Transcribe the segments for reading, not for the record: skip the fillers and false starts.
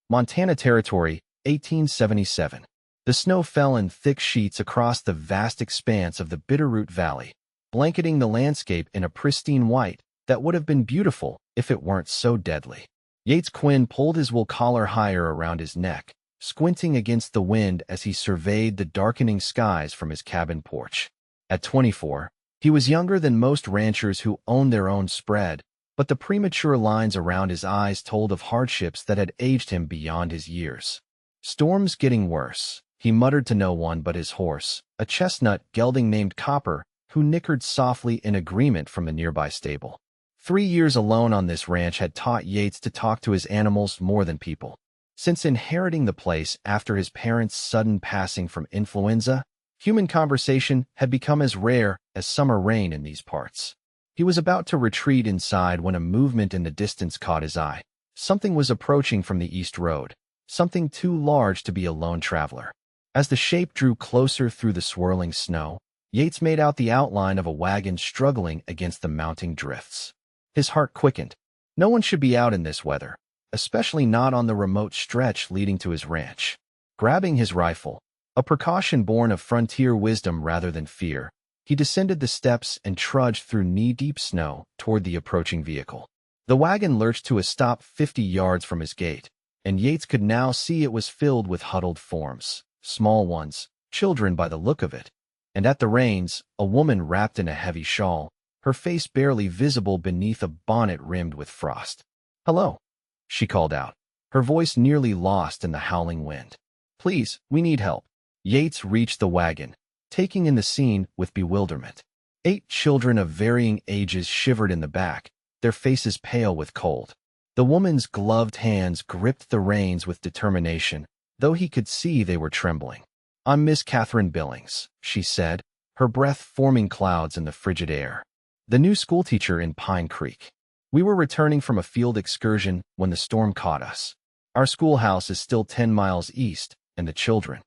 Montana Territory, 1877. The snow fell in thick sheets across the vast expanse of the Bitterroot Valley, blanketing the landscape in a pristine white that would have been beautiful if it weren't so deadly. Yates Quinn pulled his wool collar higher around his neck, squinting against the wind as he surveyed the darkening skies from his cabin porch. At 24, he was younger than most ranchers who owned their own spread, but the premature lines around his eyes told of hardships that had aged him beyond his years. "Storm's getting worse," he muttered to no one but his horse, a chestnut gelding named Copper, who nickered softly in agreement from the nearby stable. 3 years alone on this ranch had taught Yates to talk to his animals more than people. Since inheriting the place after his parents' sudden passing from influenza, human conversation had become as rare as summer rain in these parts. He was about to retreat inside when a movement in the distance caught his eye. Something was approaching from the east road, something too large to be a lone traveler. As the shape drew closer through the swirling snow, Yates made out the outline of a wagon struggling against the mounting drifts. His heart quickened. No one should be out in this weather, especially not on the remote stretch leading to his ranch. Grabbing his rifle, a precaution born of frontier wisdom rather than fear, he descended the steps and trudged through knee-deep snow toward the approaching vehicle. The wagon lurched to a stop 50 yards from his gate, and Yates could now see it was filled with huddled forms, small ones, children by the look of it. And at the reins, a woman wrapped in a heavy shawl, her face barely visible beneath a bonnet rimmed with frost. "Hello," she called out, her voice nearly lost in the howling wind. "Please, we need help." Yates reached the wagon, taking in the scene with bewilderment. 8 children of varying ages shivered in the back, their faces pale with cold. The woman's gloved hands gripped the reins with determination, though he could see they were trembling. "I'm Miss Katherine Billings," she said, her breath forming clouds in the frigid air. "The new schoolteacher in Pine Creek. We were returning from a field excursion when the storm caught us. Our schoolhouse is still 10 miles east, and the children—"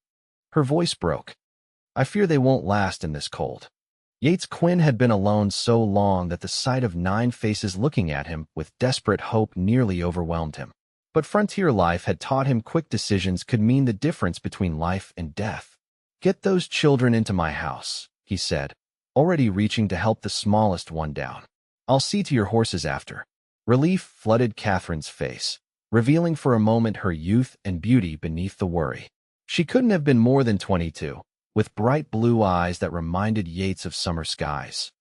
Her voice broke. "I fear they won't last in this cold." Yates Quinn had been alone so long that the sight of 9 faces looking at him with desperate hope nearly overwhelmed him. But frontier life had taught him quick decisions could mean the difference between life and death. "Get those children into my house," he said, already reaching to help the smallest one down. "I'll see to your horses after." Relief flooded Catherine's face, revealing for a moment her youth and beauty beneath the worry. She couldn't have been more than 22, with bright blue eyes that reminded Yates of summer skies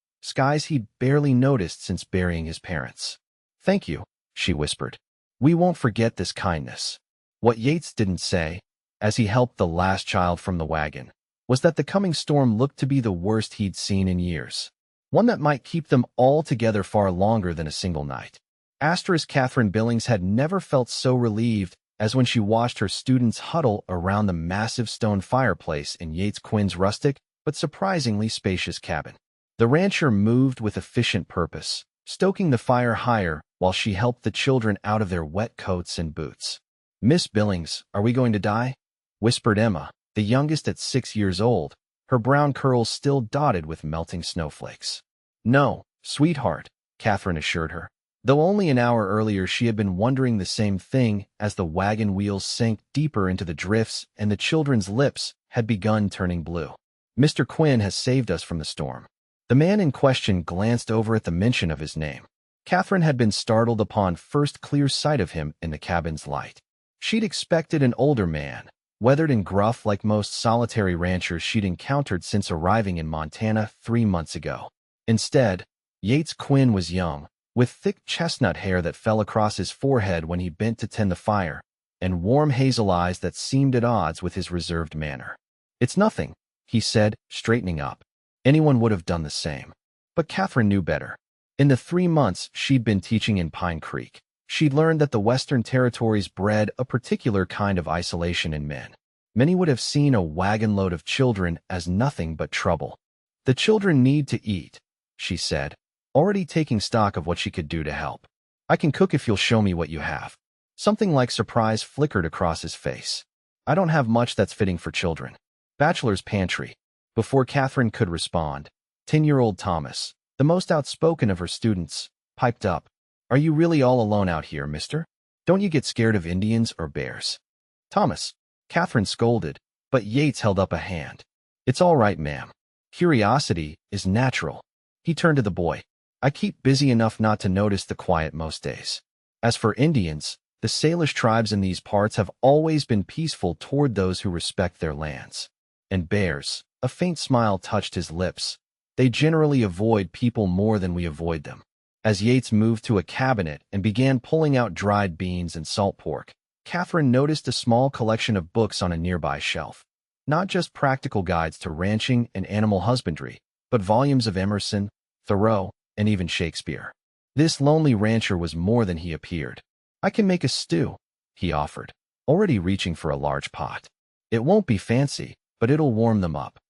he'd barely noticed since burying his parents. "Thank you," she whispered. "We won't forget this kindness." What Yates didn't say, as he helped the last child from the wagon, was that the coming storm looked to be the worst he'd seen in years, one that might keep them all together far longer than a single night. Katherine Billings had never felt so relieved as when she watched her students huddle around the massive stone fireplace in Yates Quinn's rustic but surprisingly spacious cabin. The rancher moved with efficient purpose, stoking the fire higher while she helped the children out of their wet coats and boots. "Miss Billings, are we going to die?" whispered Emma, the youngest at 6 years old, her brown curls still dotted with melting snowflakes. "No, sweetheart," Katherine assured her, though only an hour earlier she had been wondering the same thing as the wagon wheels sank deeper into the drifts and the children's lips had begun turning blue. "Mr. Quinn has saved us from the storm." The man in question glanced over at the mention of his name. Katherine had been startled upon first clear sight of him in the cabin's light. She'd expected an older man, weathered and gruff like most solitary ranchers she'd encountered since arriving in Montana 3 months ago. Instead, Yates Quinn was young, with thick chestnut hair that fell across his forehead when he bent to tend the fire, and warm hazel eyes that seemed at odds with his reserved manner. "It's nothing," he said, straightening up. Anyone would have done the same. But Katherine knew better. In the 3 months she'd been teaching in Pine Creek, she'd learned that the Western Territories bred a particular kind of isolation in men. Many would have seen a wagon-load of children as nothing but trouble. "The children need to eat," she said, already taking stock of what she could do to help. "I can cook if you'll show me what you have." Something like surprise flickered across his face. "I don't have much that's fitting for children." "Bachelor's pantry." Before Katherine could respond, 10-year-old Thomas, the most outspoken of her students, piped up. "Are you really all alone out here, mister?" Don't you get scared of Indians or bears? Thomas, Katherine scolded, but Yates held up a hand. It's all right, ma'am. Curiosity is natural. He turned to the boy. I keep busy enough not to notice the quiet most days. As for Indians, the Salish tribes in these parts have always been peaceful toward those who respect their lands. And bears, a faint smile touched his lips. They generally avoid people more than we avoid them. As Yates moved to a cabinet and began pulling out dried beans and salt pork, Katherine noticed a small collection of books on a nearby shelf. Not just practical guides to ranching and animal husbandry, but volumes of Emerson, Thoreau, and even Shakespeare. This lonely rancher was more than he appeared. I can make a stew, he offered, already reaching for a large pot. It won't be fancy, but it'll warm them up.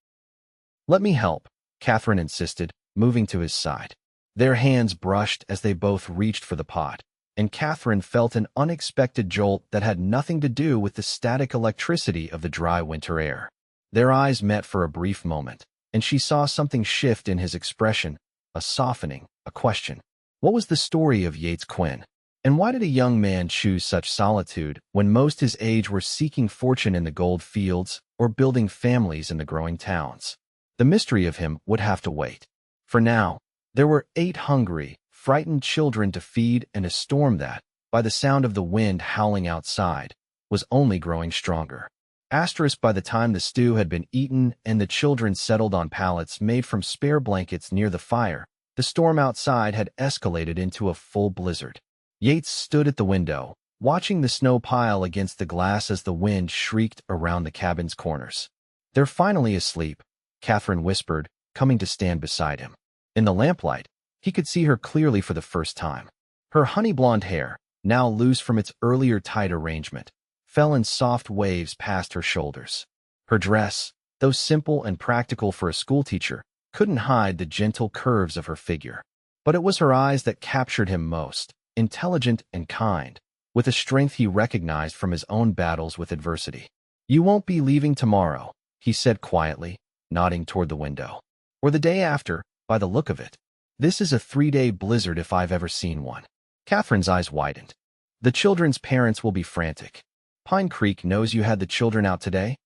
Let me help, Katherine insisted, moving to his side. Their hands brushed as they both reached for the pot, and Katherine felt an unexpected jolt that had nothing to do with the static electricity of the dry winter air. Their eyes met for a brief moment, and she saw something shift in his expression, a softening, a question. What was the story of Yates Quinn? And why did a young man choose such solitude when most his age were seeking fortune in the gold fields or building families in the growing towns? The mystery of him would have to wait. For now, there were 8 hungry, frightened children to feed and a storm that, by the sound of the wind howling outside, was only growing stronger. By the time the stew had been eaten and the children settled on pallets made from spare blankets near the fire, the storm outside had escalated into a full blizzard. Yates stood at the window, watching the snow pile against the glass as the wind shrieked around the cabin's corners. They're finally asleep, Katherine whispered, coming to stand beside him. In the lamplight, he could see her clearly for the first time. Her honey-blonde hair, now loose from its earlier tight arrangement, fell in soft waves past her shoulders. Her dress, though simple and practical for a schoolteacher, couldn't hide the gentle curves of her figure. But it was her eyes that captured him most, intelligent and kind, with a strength he recognized from his own battles with adversity. You won't be leaving tomorrow, he said quietly, nodding toward the window. Or the day after, by the look of it. This is a 3-day blizzard if I've ever seen one. Katherine's eyes widened. The children's parents will be frantic. Pine Creek knows you had the children out today?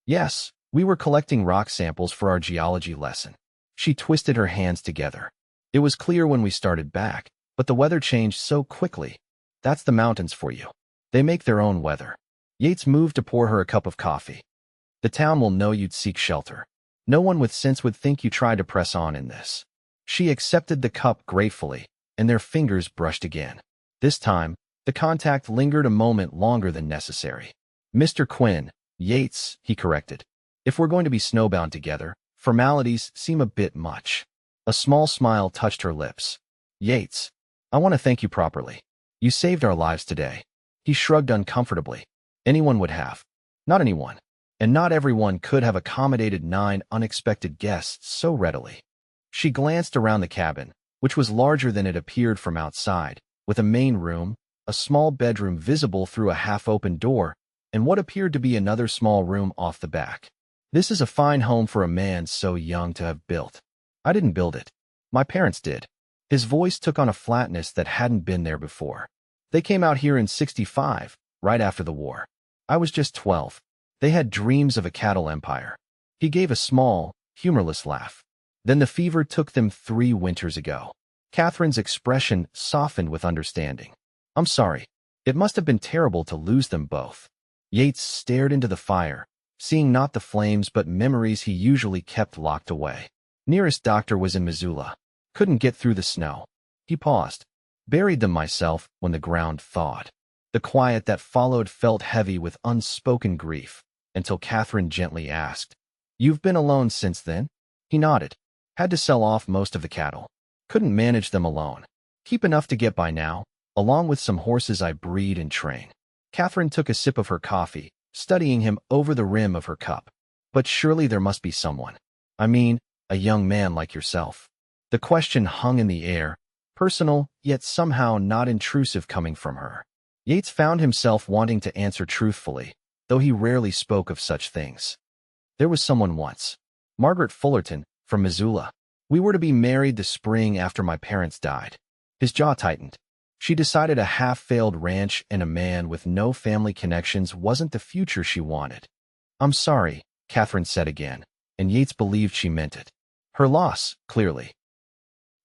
Yes, we were collecting rock samples for our geology lesson. She twisted her hands together. It was clear when we started back, but the weather changed so quickly. That's the mountains for you. They make their own weather. Yates moved to pour her a cup of coffee. The town will know you'd seek shelter. No one with sense would think you tried to press on in this. She accepted the cup gratefully, and their fingers brushed again. This time, the contact lingered a moment longer than necessary. Mr. Quinn, Yates, he corrected. If we're going to be snowbound together, formalities seem a bit much. A small smile touched her lips. Yates, I want to thank you properly. You saved our lives today. He shrugged uncomfortably. Anyone would have. Not anyone. And not everyone could have accommodated 9 unexpected guests so readily. She glanced around the cabin, which was larger than it appeared from outside, with a main room, a small bedroom visible through a half-open door, and what appeared to be another small room off the back. This is a fine home for a man so young to have built. I didn't build it. My parents did. His voice took on a flatness that hadn't been there before. They came out here in '65, right after the war. I was just 12. They had dreams of a cattle empire. He gave a small, humorless laugh. Then the fever took them 3 winters ago. Katherine's expression softened with understanding. I'm sorry. It must have been terrible to lose them both. Yates stared into the fire, seeing not the flames but memories he usually kept locked away. Nearest doctor was in Missoula. Couldn't get through the snow. He paused. Buried them myself when the ground thawed. The quiet that followed felt heavy with unspoken grief, until Katherine gently asked, You've been alone since then? He nodded. Had to sell off most of the cattle. Couldn't manage them alone. Keep enough to get by now, along with some horses I breed and train. Katherine took a sip of her coffee, studying him over the rim of her cup. But surely there must be someone. I mean, a young man like yourself. The question hung in the air, personal, yet somehow not intrusive coming from her. Yates found himself wanting to answer truthfully, though he rarely spoke of such things. There was someone once. Margaret Fullerton, from Missoula. We were to be married the spring after my parents died. His jaw tightened. She decided a half-failed ranch and a man with no family connections wasn't the future she wanted. "I'm sorry," Katherine said again, and Yates believed she meant it. Her loss, clearly.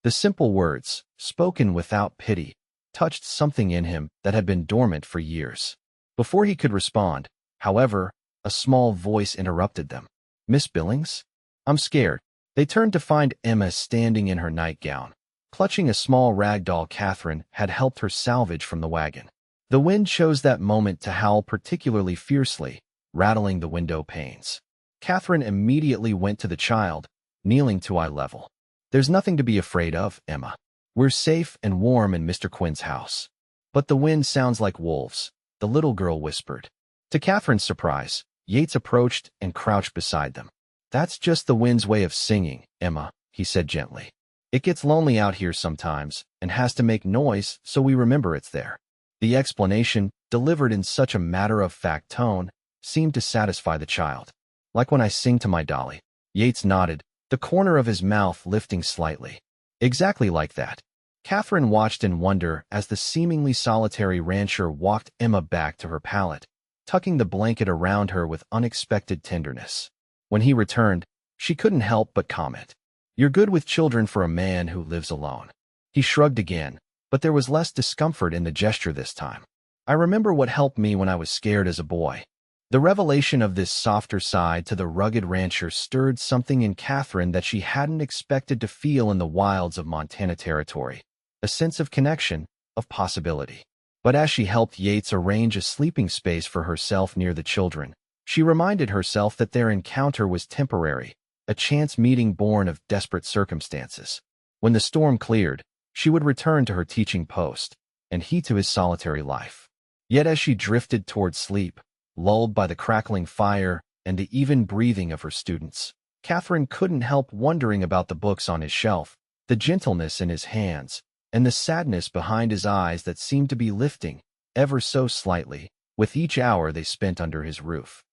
The simple words, spoken without pity, touched something in him that had been dormant for years. Before he could respond, however, a small voice interrupted them. "Miss Billings? I'm scared." They turned to find Emma standing in her nightgown, clutching a small rag doll Katherine had helped her salvage from the wagon. The wind chose that moment to howl particularly fiercely, rattling the window panes. Katherine immediately went to the child, kneeling to eye level. "There's nothing to be afraid of, Emma. We're safe and warm in Mr. Quinn's house." "But the wind sounds like wolves," the little girl whispered. To Katherine's surprise, Yates approached and crouched beside them. "That's just the wind's way of singing, Emma," he said gently. "It gets lonely out here sometimes and has to make noise so we remember it's there." The explanation, delivered in such a matter-of-fact tone, seemed to satisfy the child. "Like when I sing to my dolly." Yates nodded, the corner of his mouth lifting slightly. "Exactly like that." Katherine watched in wonder as the seemingly solitary rancher walked Emma back to her pallet, tucking the blanket around her with unexpected tenderness. When he returned, she couldn't help but comment, "You're good with children for a man who lives alone." He shrugged again, but there was less discomfort in the gesture this time. "I remember what helped me when I was scared as a boy." The revelation of this softer side to the rugged rancher stirred something in Katherine that she hadn't expected to feel in the wilds of Montana Territory, a sense of connection, of possibility. But as she helped Yates arrange a sleeping space for herself near the children, she reminded herself that their encounter was temporary, a chance meeting born of desperate circumstances. When the storm cleared, she would return to her teaching post, and he to his solitary life. Yet as she drifted toward sleep, lulled by the crackling fire and the even breathing of her students, Katherine couldn't help wondering about the books on his shelf, the gentleness in his hands, and the sadness behind his eyes that seemed to be lifting, ever so slightly, with each hour they spent under his roof.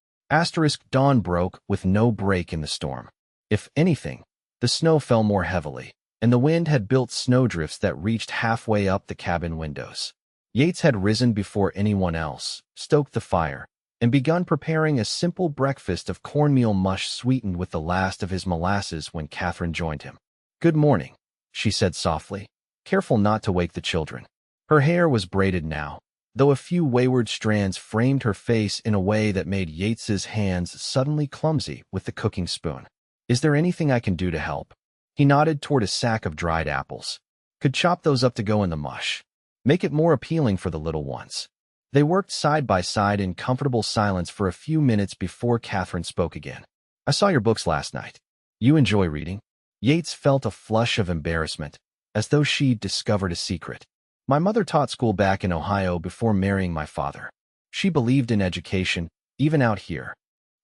Dawn broke with no break in the storm. If anything, the snow fell more heavily, and the wind had built snowdrifts that reached halfway up the cabin windows. Yates had risen before anyone else, stoked the fire, and begun preparing a simple breakfast of cornmeal mush sweetened with the last of his molasses when Katherine joined him. "Good morning," she said softly, careful not to wake the children. Her hair was braided now, though a few wayward strands framed her face in a way that made Yates's hands suddenly clumsy with the cooking spoon. "Is there anything I can do to help?" He nodded toward a sack of dried apples. "Could chop those up to go in the mush. Make it more appealing for the little ones." They worked side by side in comfortable silence for a few minutes before Katherine spoke again. "I saw your books last night. You enjoy reading?" Yates felt a flush of embarrassment, as though she'd discovered a secret. "My mother taught school back in Ohio before marrying my father. She believed in education, even out here."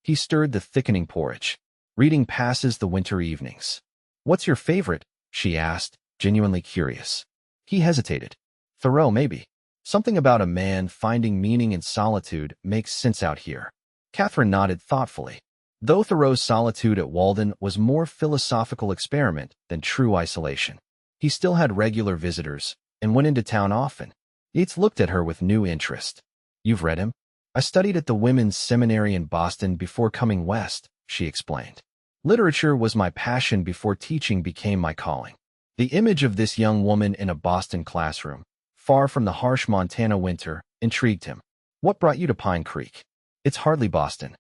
He stirred the thickening porridge. "Reading passes the winter evenings." "What's your favorite?" she asked, genuinely curious. He hesitated. "Thoreau, maybe. Something about a man finding meaning in solitude makes sense out here." Katherine nodded thoughtfully. Though Thoreau's solitude at Walden was more philosophical experiment than true isolation, he still had regular visitors and went into town often. Yates looked at her with new interest. "You've read him?" "I studied at the women's seminary in Boston before coming west," she explained. "Literature was my passion before teaching became my calling." The image of this young woman in a Boston classroom, far from the harsh Montana winter, intrigued him. "What brought you to Pine Creek?" "It's hardly Boston."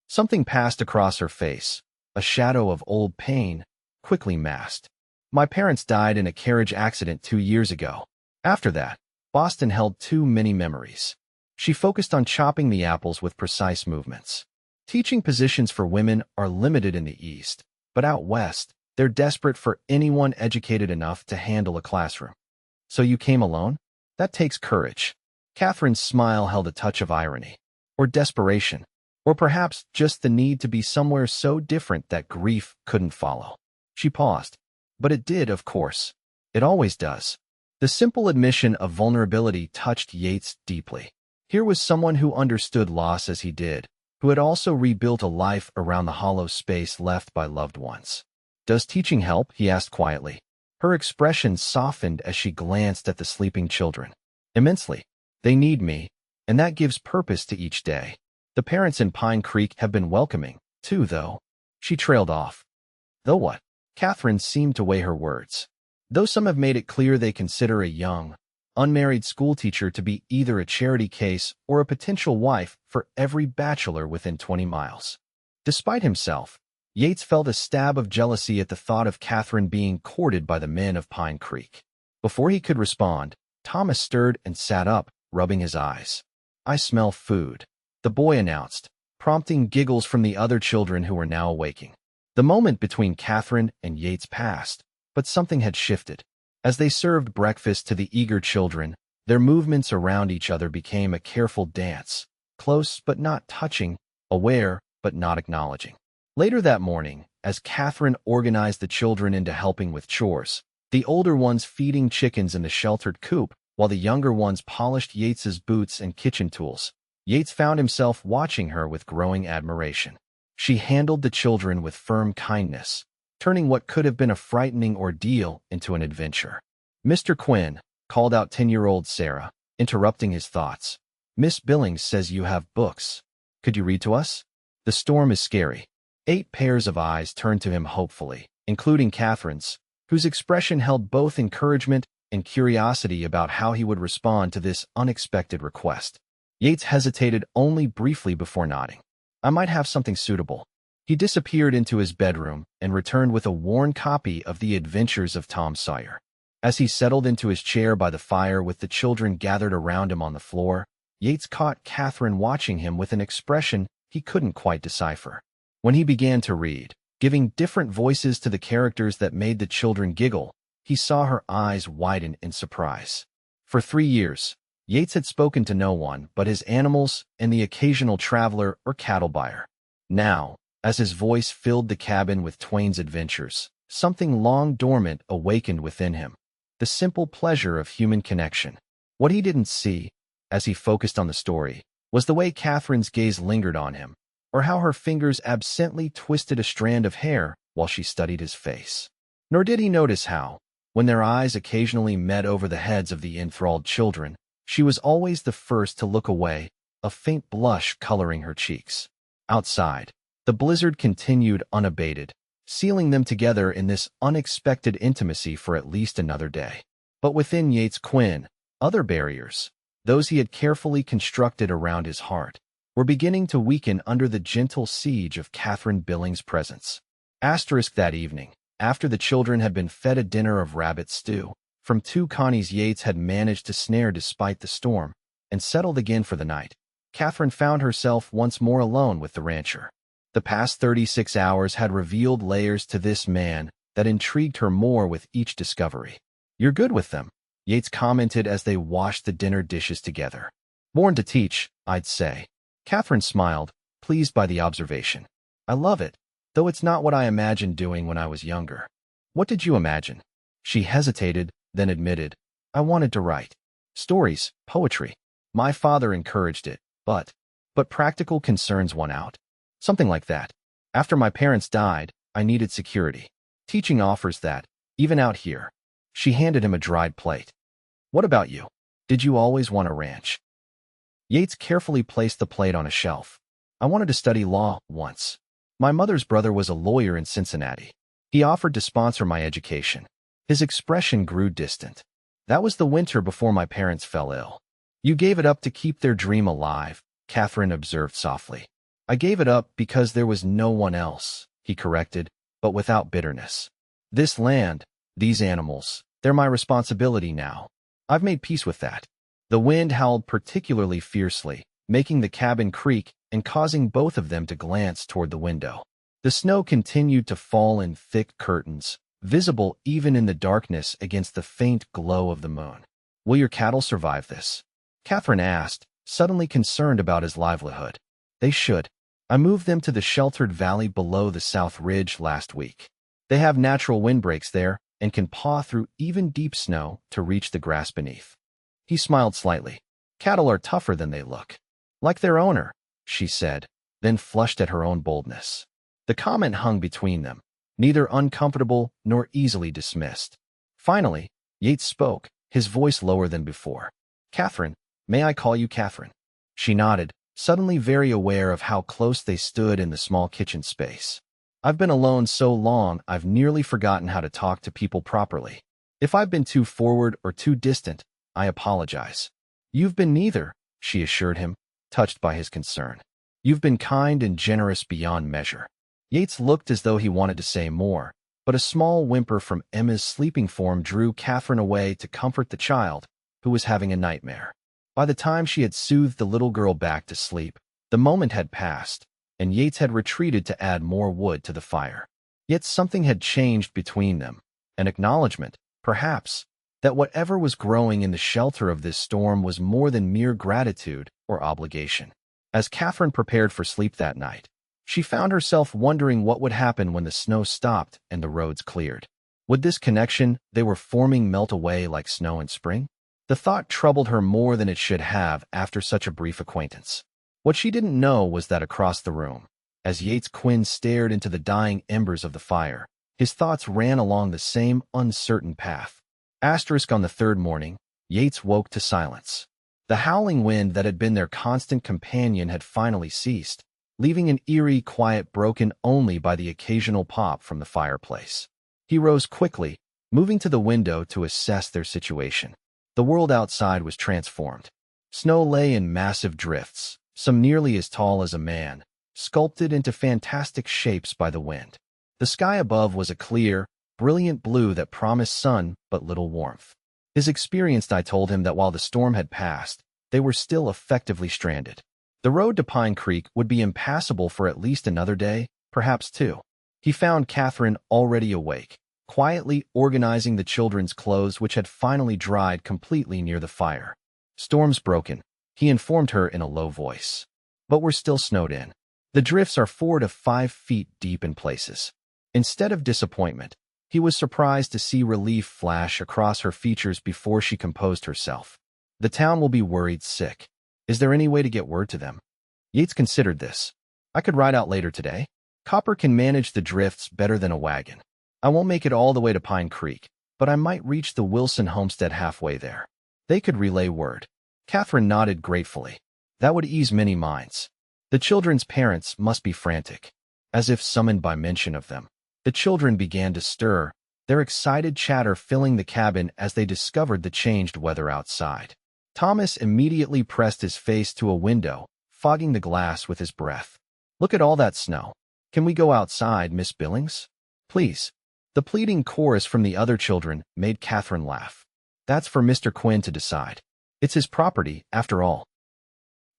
Something passed across her face, a shadow of old pain, quickly masked. "My parents died in a carriage accident 2 years ago. After that, Boston held too many memories." She focused on chopping the apples with precise movements. "Teaching positions for women are limited in the East, but out west, they're desperate for anyone educated enough to handle a classroom." "So you came alone? That takes courage." Katherine's smile held a touch of irony. "Or desperation. Or perhaps just the need to be somewhere so different that grief couldn't follow." She paused. "But it did, of course. It always does." The simple admission of vulnerability touched Yates deeply. Here was someone who understood loss as he did, who had also rebuilt a life around the hollow space left by loved ones. "Does teaching help?" he asked quietly. Her expression softened as she glanced at the sleeping children. Immensely. They need me, and that gives purpose to each day. The parents in Pine Creek have been welcoming, too, though. She trailed off. Though what? Katherine seemed to weigh her words. Though some have made it clear they consider a young, unmarried schoolteacher to be either a charity case or a potential wife for every bachelor within 20 miles. Despite himself, Yates felt a stab of jealousy at the thought of Katherine being courted by the men of Pine Creek. Before he could respond, Thomas stirred and sat up, rubbing his eyes. "I smell food," the boy announced, prompting giggles from the other children who were now awaking. The moment between Katherine and Yates passed, but something had shifted. As they served breakfast to the eager children, their movements around each other became a careful dance, close but not touching, aware but not acknowledging. Later that morning, as Katherine organized the children into helping with chores, the older ones feeding chickens in the sheltered coop, while the younger ones polished Yates's boots and kitchen tools, Yates found himself watching her with growing admiration. She handled the children with firm kindness, turning what could have been a frightening ordeal into an adventure. "Mr. Quinn," called out 10-year-old Sarah, interrupting his thoughts. "Miss Billings says you have books. Could you read to us? The storm is scary." 8 pairs of eyes turned to him hopefully, including Katherine's, whose expression held both encouragement and curiosity about how he would respond to this unexpected request. Yates hesitated only briefly before nodding. "I might have something suitable." He disappeared into his bedroom and returned with a worn copy of The Adventures of Tom Sawyer. As he settled into his chair by the fire with the children gathered around him on the floor, Yates caught Katherine watching him with an expression he couldn't quite decipher. When he began to read, giving different voices to the characters that made the children giggle, he saw her eyes widen in surprise. For 3 years, Yates had spoken to no one but his animals and the occasional traveler or cattle buyer. Now, as his voice filled the cabin with Twain's adventures, something long dormant awakened within him. The simple pleasure of human connection. What he didn't see, as he focused on the story, was the way Katherine's gaze lingered on him, or how her fingers absently twisted a strand of hair while she studied his face. Nor did he notice how, when their eyes occasionally met over the heads of the enthralled children, she was always the first to look away, a faint blush coloring her cheeks. Outside, the blizzard continued unabated, sealing them together in this unexpected intimacy for at least another day. But within Yates Quinn, other barriers, those he had carefully constructed around his heart, were beginning to weaken under the gentle siege of Katherine Billings' presence. That evening, after the children had been fed a dinner of rabbit stew, from 2 Connies Yates had managed to snare despite the storm, and settled again for the night, Katherine found herself once more alone with the rancher. The past 36 hours had revealed layers to this man that intrigued her more with each discovery. "You're good with them," Yates commented as they washed the dinner dishes together. "Born to teach, I'd say." Katherine smiled, pleased by the observation. "I love it, though it's not what I imagined doing when I was younger." "What did you imagine?" She hesitated, then admitted, "I wanted to write. Stories, poetry. My father encouraged it, but practical concerns won out. Something like that. After my parents died, I needed security. Teaching offers that, even out here." She handed him a dried plate. "What about you? Did you always want a ranch?" Yates carefully placed the plate on a shelf. "I wanted to study law once. My mother's brother was a lawyer in Cincinnati. He offered to sponsor my education." His expression grew distant. "That was the winter before my parents fell ill." "You gave it up to keep their dream alive," Katherine observed softly. "I gave it up because there was no one else," he corrected, but without bitterness. "This land, these animals, they're my responsibility now. I've made peace with that." The wind howled particularly fiercely, making the cabin creak and causing both of them to glance toward the window. The snow continued to fall in thick curtains, visible even in the darkness against the faint glow of the moon. "Will your cattle survive this?" Katherine asked, suddenly concerned about his livelihood. "They should. I moved them to the sheltered valley below the South Ridge last week. They have natural windbreaks there and can paw through even deep snow to reach the grass beneath." He smiled slightly. "Cattle are tougher than they look." "Like their owner," she said, then flushed at her own boldness. The comment hung between them, neither uncomfortable nor easily dismissed. Finally, Yates spoke, his voice lower than before. "Katherine, may I call you Katherine?" She nodded, suddenly very aware of how close they stood in the small kitchen space. "I've been alone so long I've nearly forgotten how to talk to people properly. If I've been too forward or too distant, I apologize." "You've been neither," she assured him, touched by his concern. "You've been kind and generous beyond measure." Yates looked as though he wanted to say more, but a small whimper from Emma's sleeping form drew Katherine away to comfort the child, who was having a nightmare. By the time she had soothed the little girl back to sleep, the moment had passed, and Yates had retreated to add more wood to the fire. Yet something had changed between them, an acknowledgement, perhaps, that whatever was growing in the shelter of this storm was more than mere gratitude or obligation. As Katherine prepared for sleep that night, she found herself wondering what would happen when the snow stopped and the roads cleared. Would this connection they were forming melt away like snow in spring? The thought troubled her more than it should have after such a brief acquaintance. What she didn't know was that across the room, as Yates Quinn stared into the dying embers of the fire, his thoughts ran along the same uncertain path. On the third morning, Yates woke to silence. The howling wind that had been their constant companion had finally ceased, leaving an eerie quiet broken only by the occasional pop from the fireplace. He rose quickly, moving to the window to assess their situation. The world outside was transformed. Snow lay in massive drifts, some nearly as tall as a man, sculpted into fantastic shapes by the wind. The sky above was a clear, brilliant blue that promised sun but little warmth. His experience told him that while the storm had passed, they were still effectively stranded. The road to Pine Creek would be impassable for at least another day, perhaps two. He found Katherine already awake, quietly organizing the children's clothes which had finally dried completely near the fire. "Storm's broken," he informed her in a low voice. "But we're still snowed in. The drifts are 4 to 5 feet deep in places." Instead of disappointment, he was surprised to see relief flash across her features before she composed herself. "The town will be worried sick. Is there any way to get word to them?" Yates considered this. "I could ride out later today. Copper can manage the drifts better than a wagon. I won't make it all the way to Pine Creek, but I might reach the Wilson homestead halfway there. They could relay word." Katherine nodded gratefully. That would ease many minds. The children's parents must be frantic. As if summoned by mention of them, the children began to stir, their excited chatter filling the cabin as they discovered the changed weather outside. Thomas immediately pressed his face to a window, fogging the glass with his breath. "Look at all that snow. Can we go outside, Miss Billings? Please." The pleading chorus from the other children made Katherine laugh. "That's for Mr. Quinn to decide. It's his property, after all."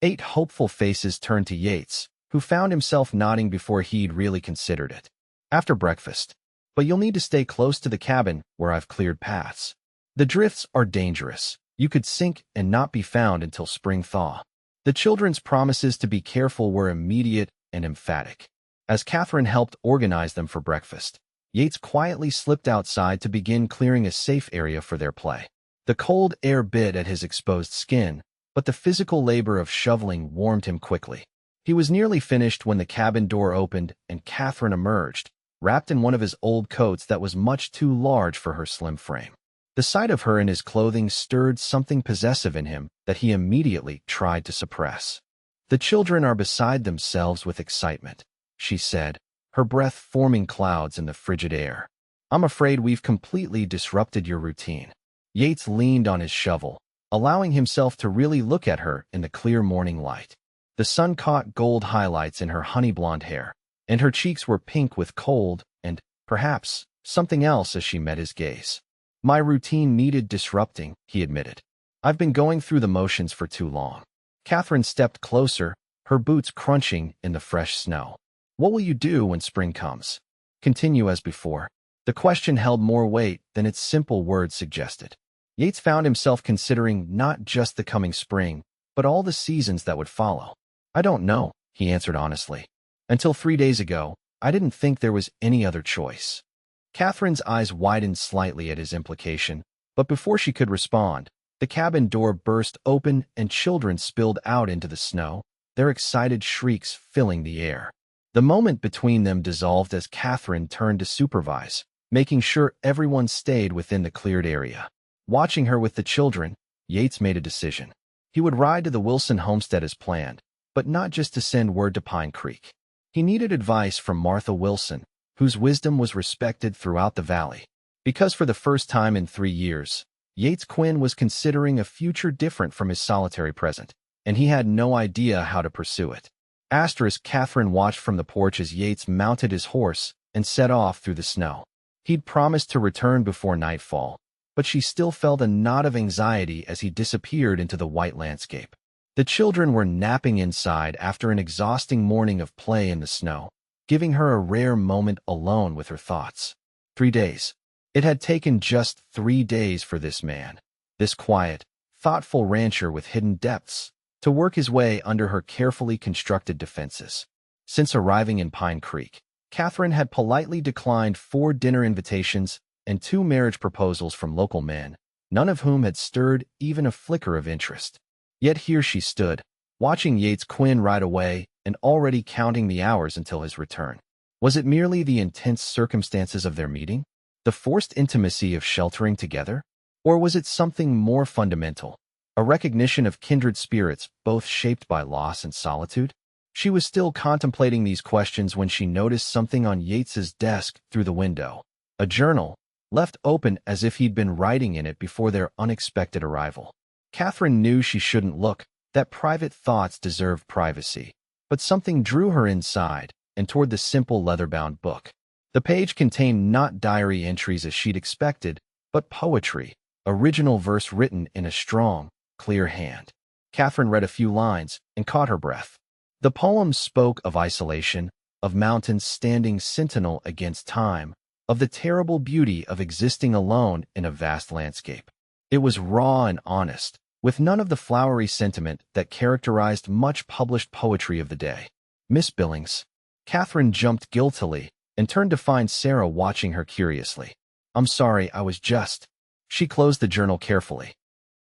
8 hopeful faces turned to Yates, who found himself nodding before he'd really considered it. "After breakfast. But you'll need to stay close to the cabin where I've cleared paths. The drifts are dangerous. You could sink and not be found until spring thaw." The children's promises to be careful were immediate and emphatic. As Katherine helped organize them for breakfast, Yates quietly slipped outside to begin clearing a safe area for their play. The cold air bit at his exposed skin, but the physical labor of shoveling warmed him quickly. He was nearly finished when the cabin door opened and Katherine emerged, wrapped in one of his old coats that was much too large for her slim frame. The sight of her in his clothing stirred something possessive in him that he immediately tried to suppress. "The children are beside themselves with excitement," she said, her breath forming clouds in the frigid air. "I'm afraid we've completely disrupted your routine." Yates leaned on his shovel, allowing himself to really look at her in the clear morning light. The sun caught gold highlights in her honey blonde hair, and her cheeks were pink with cold and, perhaps, something else as she met his gaze. "My routine needed disrupting," he admitted. "I've been going through the motions for too long." Katherine stepped closer, her boots crunching in the fresh snow. "What will you do when spring comes? Continue as before?" The question held more weight than its simple words suggested. Yates found himself considering not just the coming spring, but all the seasons that would follow. "I don't know," he answered honestly. "Until 3 days ago, I didn't think there was any other choice." Katherine's eyes widened slightly at his implication, but before she could respond, the cabin door burst open and children spilled out into the snow, their excited shrieks filling the air. The moment between them dissolved as Katherine turned to supervise, making sure everyone stayed within the cleared area. Watching her with the children, Yates made a decision. He would ride to the Wilson homestead as planned, but not just to send word to Pine Creek. He needed advice from Martha Wilson, whose wisdom was respected throughout the valley. Because for the first time in 3 years, Yates Quinn was considering a future different from his solitary present, and he had no idea how to pursue it. Katherine watched from the porch as Yates mounted his horse and set off through the snow. He'd promised to return before nightfall, but she still felt a knot of anxiety as he disappeared into the white landscape. The children were napping inside after an exhausting morning of play in the snow, giving her a rare moment alone with her thoughts. 3 days. It had taken just 3 days for this man, this quiet, thoughtful rancher with hidden depths, to work his way under her carefully constructed defenses. Since arriving in Pine Creek, Katherine had politely declined 4 dinner invitations and 2 marriage proposals from local men, none of whom had stirred even a flicker of interest. Yet here she stood, watching Yates Quinn ride away and already counting the hours until his return. Was it merely the intense circumstances of their meeting? The forced intimacy of sheltering together? Or was it something more fundamental? A recognition of kindred spirits, both shaped by loss and solitude? She was still contemplating these questions when she noticed something on Yates's desk through the window. A journal, left open as if he'd been writing in it before their unexpected arrival. Katherine knew she shouldn't look, that private thoughts deserved privacy. But something drew her inside and toward the simple leather-bound book. The page contained not diary entries as she'd expected, but poetry, original verse written in a strong, clear hand. Katherine read a few lines and caught her breath. The poem spoke of isolation, of mountains standing sentinel against time, of the terrible beauty of existing alone in a vast landscape. It was raw and honest, with none of the flowery sentiment that characterized much published poetry of the day. Miss Billings. Katherine jumped guiltily and turned to find Sarah watching her curiously. I'm sorry, I was just... She closed the journal carefully.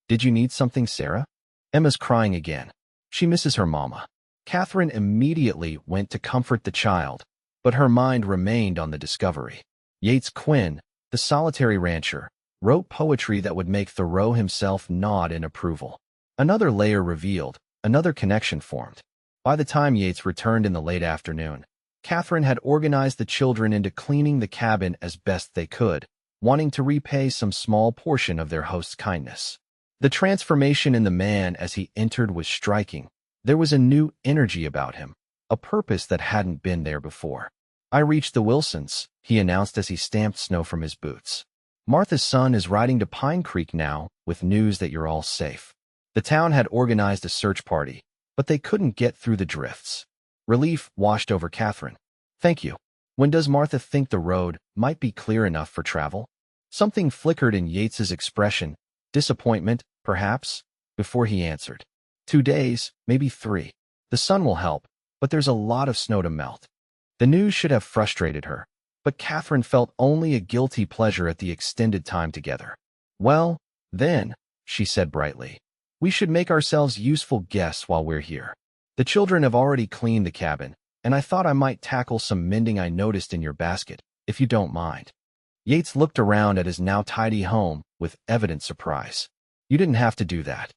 Did you need something, Sarah? Emma's crying again. She misses her mama. Katherine immediately went to comfort the child, but her mind remained on the discovery. Yates Quinn, the solitary rancher, wrote poetry that would make Thoreau himself nod in approval. Another layer revealed, another connection formed. By the time Yates returned in the late afternoon, Katherine had organized the children into cleaning the cabin as best they could, wanting to repay some small portion of their host's kindness. The transformation in the man as he entered was striking. There was a new energy about him, a purpose that hadn't been there before. I reached the Wilsons, he announced as he stamped snow from his boots. Martha's son is riding to Pine Creek now with news that you're all safe. The town had organized a search party, but they couldn't get through the drifts. Relief washed over Katherine. Thank you. When does Martha think the road might be clear enough for travel? Something flickered in Yates's expression, disappointment, perhaps, before he answered. 2 days, maybe 3. The sun will help, but there's a lot of snow to melt. The news should have frustrated her, but Katherine felt only a guilty pleasure at the extended time together. Well, then, she said brightly, we should make ourselves useful guests while we're here. The children have already cleaned the cabin, and I thought I might tackle some mending I noticed in your basket, if you don't mind. Yates looked around at his now tidy home with evident surprise. You didn't have to do that.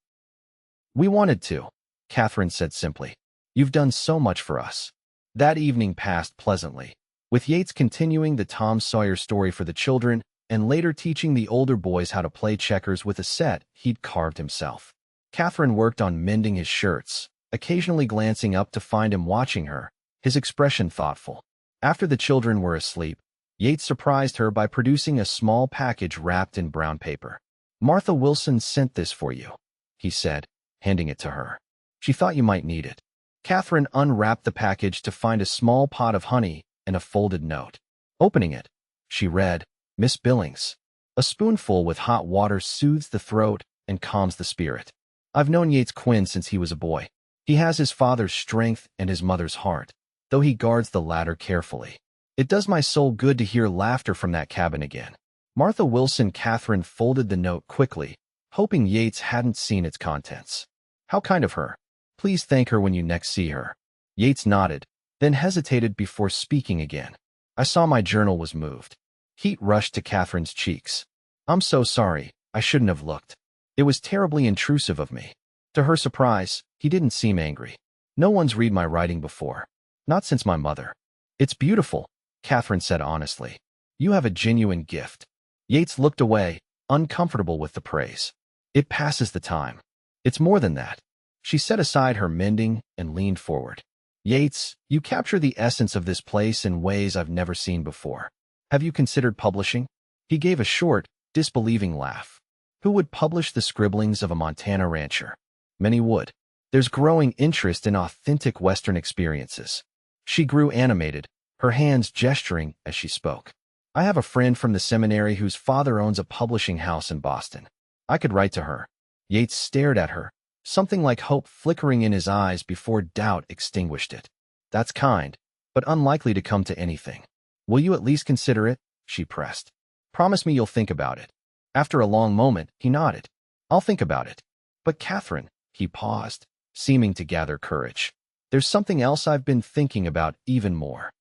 We wanted to, Katherine said simply. You've done so much for us. That evening passed pleasantly, with Yates continuing the Tom Sawyer story for the children and later teaching the older boys how to play checkers with a set he'd carved himself. Katherine worked on mending his shirts, occasionally glancing up to find him watching her, his expression thoughtful. After the children were asleep, Yates surprised her by producing a small package wrapped in brown paper. Martha Wilson sent this for you, he said, handing it to her. She thought you might need it. Katherine unwrapped the package to find a small pot of honey and a folded note. Opening it, she read, Miss Billings. A spoonful with hot water soothes the throat and calms the spirit. I've known Yates Quinn since he was a boy. He has his father's strength and his mother's heart, though he guards the latter carefully. It does my soul good to hear laughter from that cabin again. Martha Wilson. Katherine folded the note quickly, hoping Yates hadn't seen its contents. How kind of her. Please thank her when you next see her. Yates nodded, then hesitated before speaking again. I saw my journal was moved. Heat rushed to Catherine's cheeks. I'm so sorry, I shouldn't have looked. It was terribly intrusive of me. To her surprise, he didn't seem angry. No one's read my writing before. Not since my mother. It's beautiful, Katherine said honestly. You have a genuine gift. Yates looked away, uncomfortable with the praise. It passes the time. It's more than that. She set aside her mending and leaned forward. Yates, you capture the essence of this place in ways I've never seen before. Have you considered publishing? He gave a short, disbelieving laugh. Who would publish the scribblings of a Montana rancher? Many would. There's growing interest in authentic Western experiences. She grew animated, her hands gesturing as she spoke. I have a friend from the seminary whose father owns a publishing house in Boston. I could write to her. Yates stared at her, something like hope flickering in his eyes before doubt extinguished it. That's kind, but unlikely to come to anything. Will you at least consider it? She pressed. Promise me you'll think about it. After a long moment, he nodded. I'll think about it. But Katherine, he paused, seeming to gather courage. There's something else I've been thinking about even more.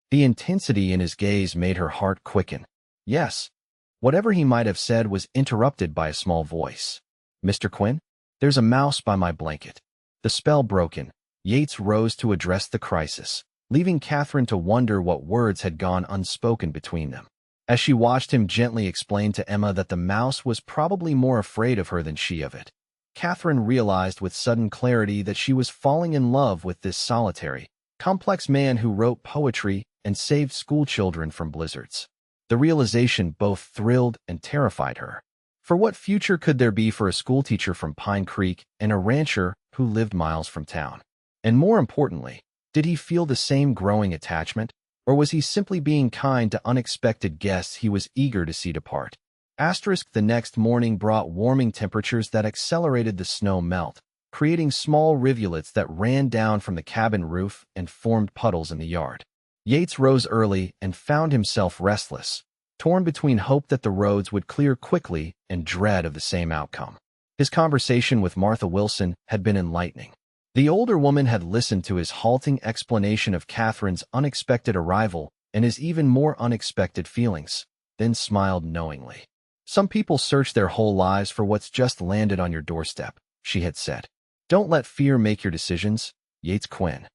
The intensity in his gaze made her heart quicken. Yes. Whatever he might have said was interrupted by a small voice. Mr. Quinn? There's a mouse by my blanket. The spell broken, Yates rose to address the crisis, leaving Katherine to wonder what words had gone unspoken between them. As she watched him gently explain to Emma that the mouse was probably more afraid of her than she of it, Katherine realized with sudden clarity that she was falling in love with this solitary, complex man who wrote poetry and saved schoolchildren from blizzards. The realization both thrilled and terrified her. For what future could there be for a schoolteacher from Pine Creek and a rancher who lived miles from town? And more importantly, did he feel the same growing attachment, or was he simply being kind to unexpected guests he was eager to see depart? The next morning brought warming temperatures that accelerated the snow melt, creating small rivulets that ran down from the cabin roof and formed puddles in the yard. Yates rose early and found himself restless, torn between hope that the roads would clear quickly and dread of the same outcome. His conversation with Martha Wilson had been enlightening. The older woman had listened to his halting explanation of Katherine's unexpected arrival and his even more unexpected feelings, then smiled knowingly. Some people search their whole lives for what's just landed on your doorstep, she had said. Don't let fear make your decisions. Yates Quinn.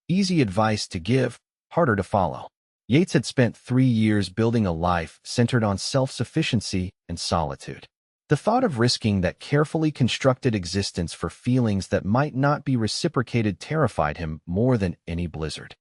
Easy advice to give, harder to follow. Yates had spent 3 years building a life centered on self-sufficiency and solitude. The thought of risking that carefully constructed existence for feelings that might not be reciprocated terrified him more than any blizzard.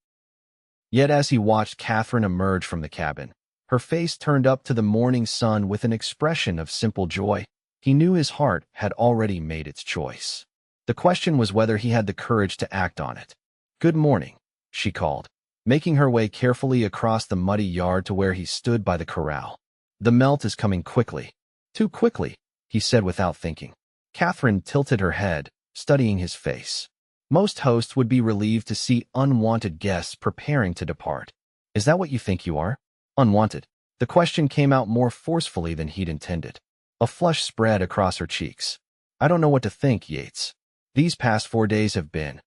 Yet as he watched Katherine emerge from the cabin, her face turned up to the morning sun with an expression of simple joy, he knew his heart had already made its choice. The question was whether he had the courage to act on it. Good morning, she called, making her way carefully across the muddy yard to where he stood by the corral. The melt is coming quickly. Too quickly, he said without thinking. Katherine tilted her head, studying his face. Most hosts would be relieved to see unwanted guests preparing to depart. Is that what you think you are? Unwanted. The question came out more forcefully than he'd intended. A flush spread across her cheeks. I don't know what to think, Yates. These past 4 days have been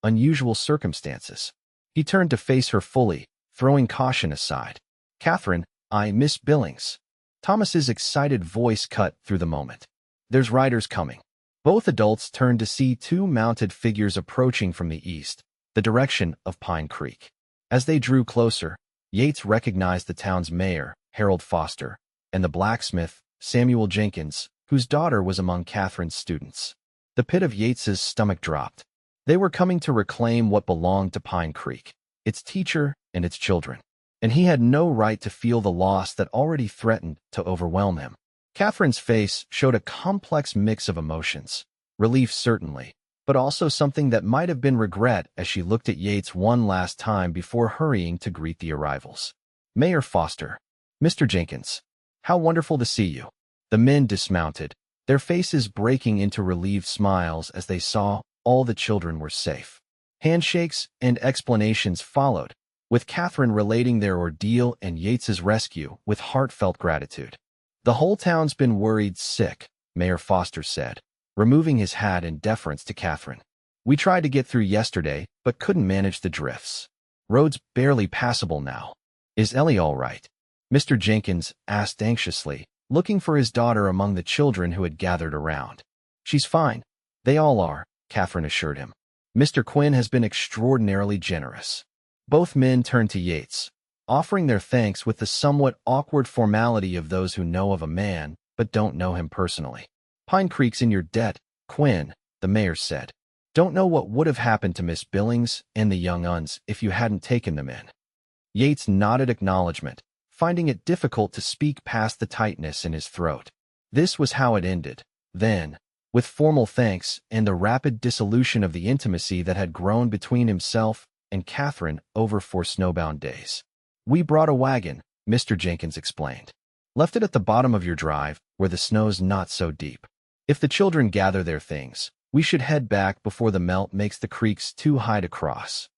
unusual circumstances. He turned to face her fully, throwing caution aside. Katherine, Miss Billings. Thomas's excited voice cut through the moment. There's riders coming. Both adults turned to see 2 mounted figures approaching from the east, the direction of Pine Creek. As they drew closer, Yates recognized the town's mayor, Harold Foster, and the blacksmith, Samuel Jenkins, whose daughter was among Katherine's students. The pit of Yates's stomach dropped. They were coming to reclaim what belonged to Pine Creek, its teacher and its children. And he had no right to feel the loss that already threatened to overwhelm him. Katherine's face showed a complex mix of emotions. Relief certainly, but also something that might have been regret as she looked at Yates one last time before hurrying to greet the arrivals. Mayor Foster. Mr. Jenkins. How wonderful to see you. The men dismounted, their faces breaking into relieved smiles as they saw all the children were safe. Handshakes and explanations followed, with Katherine relating their ordeal and Yates's rescue with heartfelt gratitude. The whole town's been worried sick, Mayor Foster said, removing his hat in deference to Katherine. We tried to get through yesterday, but couldn't manage the drifts. Roads barely passable now. Is Ellie all right? Mr. Jenkins asked anxiously, looking for his daughter among the children who had gathered around. She's fine. They all are, Katherine assured him. Mr. Quinn has been extraordinarily generous. Both men turned to Yates, offering their thanks with the somewhat awkward formality of those who know of a man but don't know him personally. Pine Creek's in your debt, Quinn, the mayor said. Don't know what would have happened to Miss Billings and the young uns if you hadn't taken them in. Yates nodded acknowledgement, finding it difficult to speak past the tightness in his throat. This was how it ended. Then, with formal thanks and the rapid dissolution of the intimacy that had grown between himself and Katherine over 4 snowbound days. We brought a wagon, Mr. Jenkins explained. Left it at the bottom of your drive, where the snow's not so deep. If the children gather their things, we should head back before the melt makes the creeks too high to cross.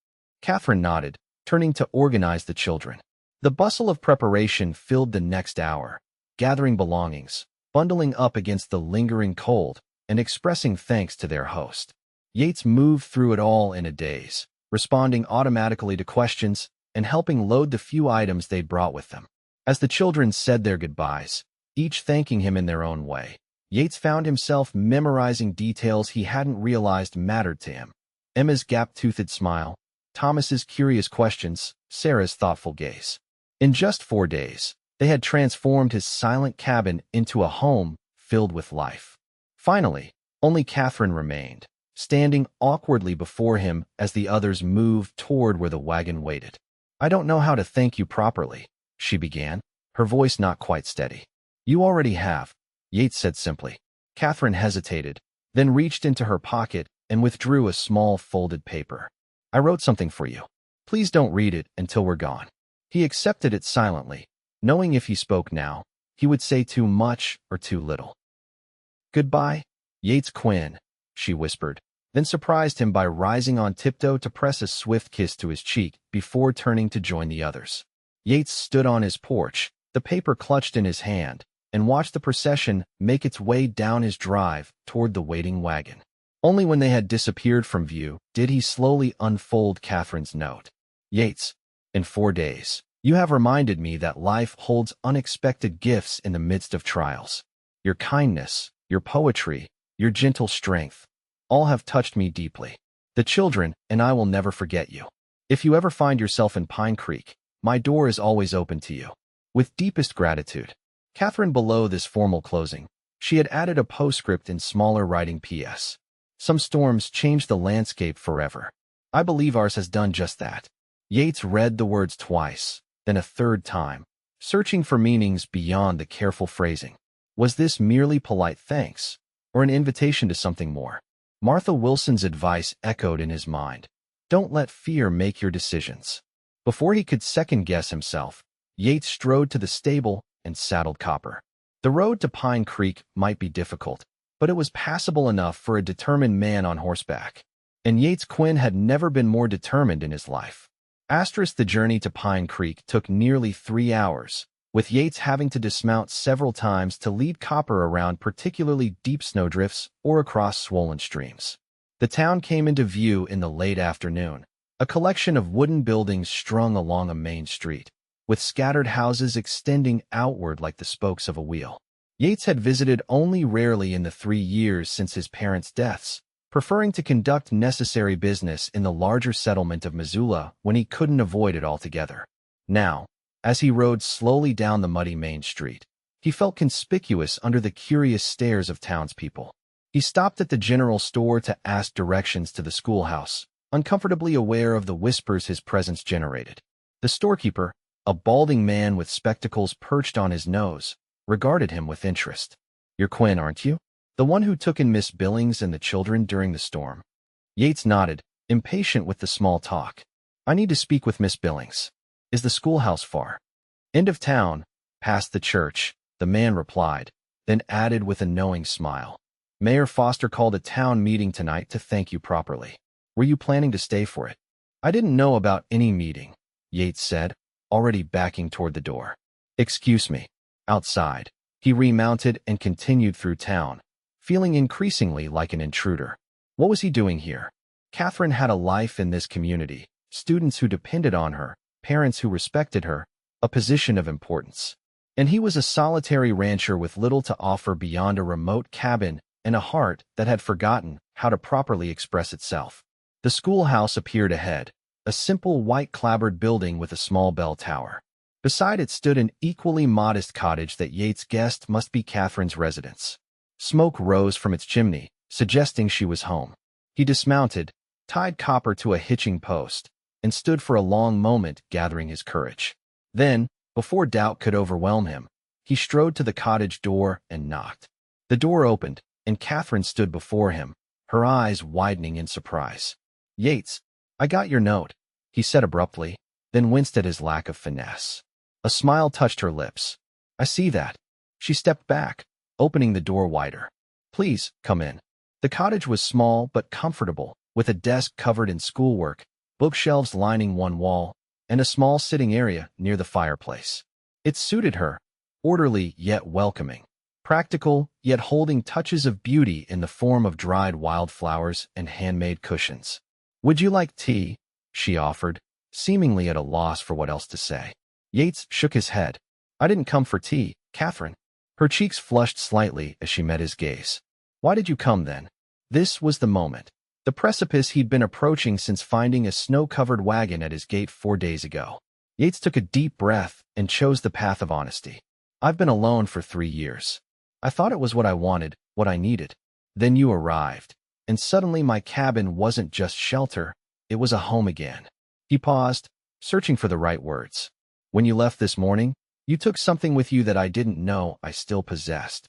Katherine nodded, turning to organize the children. The bustle of preparation filled the next hour, gathering belongings, bundling up against the lingering cold, and expressing thanks to their host. Yates moved through it all in a daze, responding automatically to questions and helping load the few items they'd brought with them. As the children said their goodbyes, each thanking him in their own way, Yates found himself memorizing details he hadn't realized mattered to him. Emma's gap-toothed smile, Thomas's curious questions, Sarah's thoughtful gaze. In just 4 days, they had transformed his silent cabin into a home filled with life. Finally, only Katherine remained, standing awkwardly before him as the others moved toward where the wagon waited. I don't know how to thank you properly, she began, her voice not quite steady. You already have, Yates said simply. Katherine hesitated, then reached into her pocket and withdrew a small folded paper. I wrote something for you. Please don't read it until we're gone. He accepted it silently, knowing if he spoke now, he would say too much or too little. Goodbye, Yates Quinn, she whispered, then surprised him by rising on tiptoe to press a swift kiss to his cheek before turning to join the others. Yates stood on his porch, the paper clutched in his hand, and watched the procession make its way down his drive toward the waiting wagon. Only when they had disappeared from view did he slowly unfold Katherine's note. Yates, in 4 days, you have reminded me that life holds unexpected gifts in the midst of trials. Your kindness, your poetry, your gentle strength, all have touched me deeply. The children and I will never forget you. If you ever find yourself in Pine Creek, my door is always open to you. With deepest gratitude. Katherine. Below this formal closing, she had added a postscript in smaller writing. P.S. Some storms change the landscape forever. I believe ours has done just that. Yates read the words twice, then a third time, searching for meanings beyond the careful phrasing. Was this merely polite thanks, or an invitation to something more? Martha Wilson's advice echoed in his mind. Don't let fear make your decisions. Before he could second-guess himself, Yates strode to the stable and saddled Copper. The road to Pine Creek might be difficult, but it was passable enough for a determined man on horseback. And Yates Quinn had never been more determined in his life. The journey to Pine Creek took nearly 3 hours, with Yates having to dismount several times to lead Copper around particularly deep snowdrifts or across swollen streams. The town came into view in the late afternoon, a collection of wooden buildings strung along a main street, with scattered houses extending outward like the spokes of a wheel. Yates had visited only rarely in the 3 years since his parents' deaths, preferring to conduct necessary business in the larger settlement of Missoula when he couldn't avoid it altogether. Now, as he rode slowly down the muddy main street, he felt conspicuous under the curious stares of townspeople. He stopped at the general store to ask directions to the schoolhouse, uncomfortably aware of the whispers his presence generated. The storekeeper, a balding man with spectacles perched on his nose, regarded him with interest. You're Quinn, aren't you? The one who took in Miss Billings and the children during the storm? Yates nodded, impatient with the small talk. I need to speak with Miss Billings. Is the schoolhouse far? End of town, past the church, the man replied, then added with a knowing smile. Mayor Foster called a town meeting tonight to thank you properly. Were you planning to stay for it? I didn't know about any meeting, Yates said, already backing toward the door. Excuse me. Outside, he remounted and continued through town, feeling increasingly like an intruder. What was he doing here? Katherine had a life in this community, students who depended on her, parents who respected her, a position of importance. And he was a solitary rancher with little to offer beyond a remote cabin and a heart that had forgotten how to properly express itself. The schoolhouse appeared ahead, a simple white-clapboard building with a small bell tower. Beside it stood an equally modest cottage that Yates guessed must be Katherine's residence. Smoke rose from its chimney, suggesting she was home. He dismounted, tied Copper to a hitching post, and stood for a long moment gathering his courage. Then, before doubt could overwhelm him, he strode to the cottage door and knocked. The door opened, and Katherine stood before him, her eyes widening in surprise. "Yates, I got your note," he said abruptly, then winced at his lack of finesse. A smile touched her lips. "I see that." She stepped back, opening the door wider. "Please, come in." The cottage was small but comfortable, with a desk covered in schoolwork, bookshelves lining one wall, and a small sitting area near the fireplace. It suited her, orderly yet welcoming, practical yet holding touches of beauty in the form of dried wildflowers and handmade cushions. "Would you like tea?" she offered, seemingly at a loss for what else to say. Yates shook his head. "I didn't come for tea, Katherine." Her cheeks flushed slightly as she met his gaze. "Why did you come then?" This was the moment. The precipice he'd been approaching since finding a snow-covered wagon at his gate 4 days ago. Yates took a deep breath and chose the path of honesty. "I've been alone for 3 years. I thought it was what I wanted, what I needed. Then you arrived, and suddenly my cabin wasn't just shelter, it was a home again." He paused, searching for the right words. "When you left this morning, you took something with you that I didn't know I still possessed."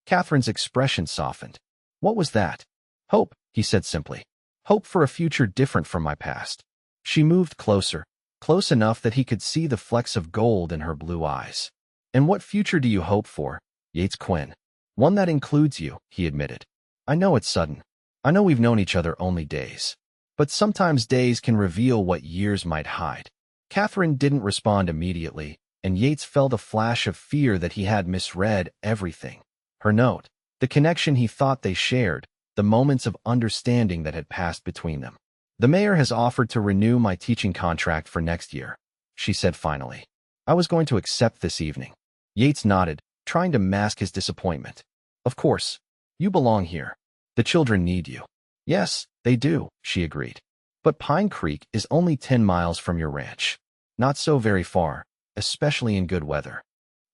Katherine's expression softened. "What was that?" "Hope," he said simply. "Hope for a future different from my past." She moved closer, close enough that he could see the flecks of gold in her blue eyes. "And what future do you hope for, Yates Quinn?" "One that includes you," he admitted. "I know it's sudden. I know we've known each other only days. But sometimes days can reveal what years might hide." Katherine didn't respond immediately, and Yates felt a flash of fear that he had misread everything. Her note, the connection he thought they shared, the moments of understanding that had passed between them. "The mayor has offered to renew my teaching contract for next year," she said finally. "I was going to accept this evening." Yates nodded, trying to mask his disappointment. "Of course. You belong here. The children need you." "Yes, they do," she agreed. "But Pine Creek is only 10 miles from your ranch. Not so very far, especially in good weather."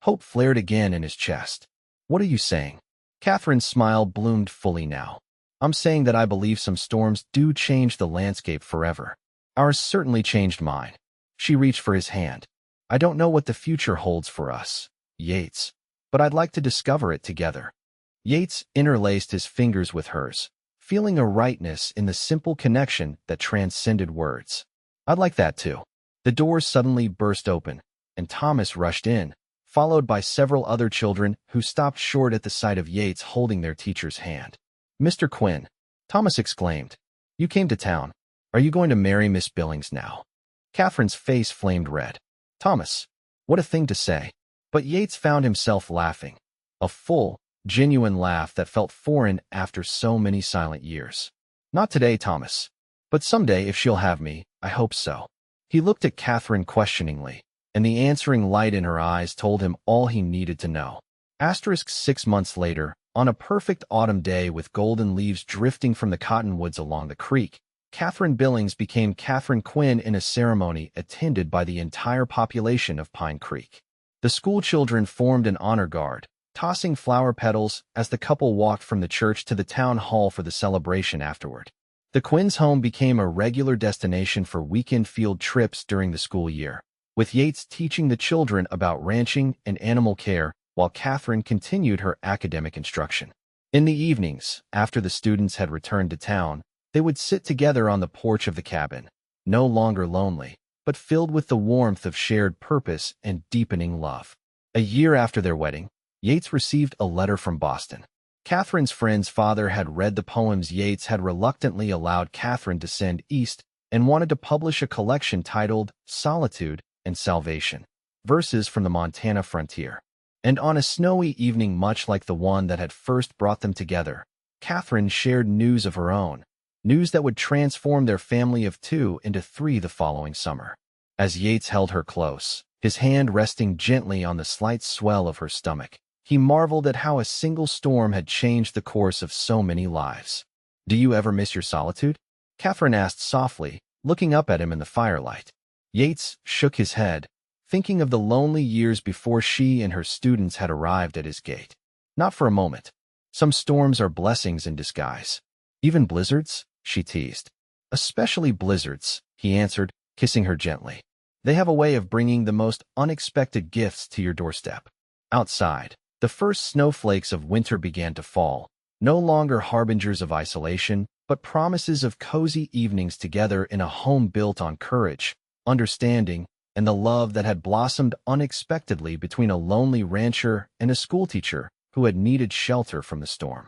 Hope flared again in his chest. "What are you saying?" Katherine's smile bloomed fully now. "I'm saying that I believe some storms do change the landscape forever. Ours certainly changed mine." She reached for his hand. "I don't know what the future holds for us, Yates, but I'd like to discover it together." Yates interlaced his fingers with hers, feeling a rightness in the simple connection that transcended words. "I'd like that too." The doors suddenly burst open, and Thomas rushed in, followed by several other children who stopped short at the sight of Yates holding their teacher's hand. "Mr. Quinn," Thomas exclaimed, "you came to town. Are you going to marry Miss Billings now?" Katherine's face flamed red. "Thomas, what a thing to say." But Yates found himself laughing, a full, genuine laugh that felt foreign after so many silent years. "Not today, Thomas. But someday if she'll have me, I hope so." He looked at Katherine questioningly, and the answering light in her eyes told him all he needed to know. 6 months later, on a perfect autumn day with golden leaves drifting from the cottonwoods along the creek, Katherine Billings became Katherine Quinn in a ceremony attended by the entire population of Pine Creek. The schoolchildren formed an honor guard, tossing flower petals as the couple walked from the church to the town hall for the celebration afterward. The Quinn's home became a regular destination for weekend field trips during the school year, with Yates teaching the children about ranching and animal care while Katherine continued her academic instruction. In the evenings, after the students had returned to town, they would sit together on the porch of the cabin, no longer lonely, but filled with the warmth of shared purpose and deepening love. A year after their wedding, Yates received a letter from Boston. Katherine's friend's father had read the poems Yates had reluctantly allowed Katherine to send east and wanted to publish a collection titled Solitude and Salvation, Verses from the Montana Frontier. And on a snowy evening much like the one that had first brought them together, Katherine shared news of her own, news that would transform their family of 2 into 3 the following summer. As Yates held her close, his hand resting gently on the slight swell of her stomach. He marveled at how a single storm had changed the course of so many lives. "Do you ever miss your solitude?" Katherine asked softly, looking up at him in the firelight. Yates shook his head, thinking of the lonely years before she and her students had arrived at his gate. "Not for a moment. Some storms are blessings in disguise." "Even blizzards?" she teased. "Especially blizzards," he answered, kissing her gently. "They have a way of bringing the most unexpected gifts to your doorstep." Outside, the first snowflakes of winter began to fall, no longer harbingers of isolation, but promises of cozy evenings together in a home built on courage, understanding, and the love that had blossomed unexpectedly between a lonely rancher and a schoolteacher who had needed shelter from the storm.